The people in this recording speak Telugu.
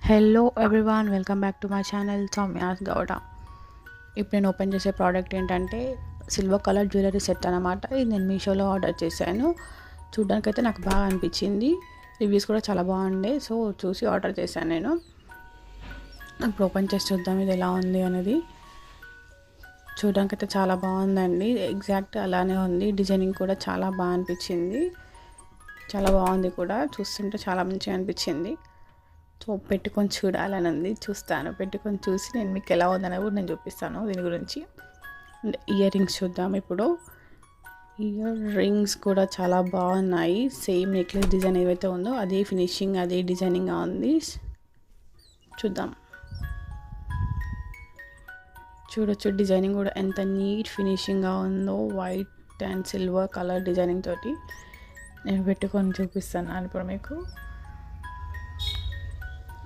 Hello everyone, welcome back to my channel Soumya's Gowda. ఇప్పుడు నేను ఓపెన్ చేసే ప్రోడక్ట్ ఏంటంటే సిల్వర్ కలర్ జ్యువెలరీ సెట్ అనమాట. ఇది నేను మీషోలో ఆర్డర్ చేశాను. చూడడానికైతే నాకు బాగా అనిపించింది. రివ్యూస్ కూడా చాలా బాగుండే, సో చూసి ఆర్డర్ చేశాను నేను. ఇప్పుడు ఓపెన్ చేసి చూద్దాం ఇది ఎలా ఉంది అనేది. చూడడానికైతే చాలా బాగుందండి, ఎగ్జాక్ట్ అలానే ఉంది. డిజైనింగ్ కూడా చాలా బాగా అనిపించింది, చాలా బాగుంది కూడా. చూస్తుంటే చాలా మంచిగా అనిపించింది. సో పెట్టుకొని చూడాలని ఉంది. చూస్తాను, పెట్టుకొని చూసి నేను మీకు ఎలా ఉందనేది కూడా నేను చూపిస్తాను దీని గురించి. ఇయర్ రింగ్స్ చూద్దాం ఇప్పుడు. ఇయర్ రింగ్స్ కూడా చాలా బాగున్నాయి. సేమ్ నెక్లెస్ డిజైన్ ఏవైతే ఉందో అదే ఫినిషింగ్, అదే డిజైనింగ్గా ఉంది. చూద్దాం. చూడొచ్చు డిజైనింగ్ కూడా ఎంత నీట్ ఫినిషింగ్గా ఉందో. White and silver colour designing తోటి నేను పెట్టుకొని చూపిస్తాను ఇప్పుడు మీకు.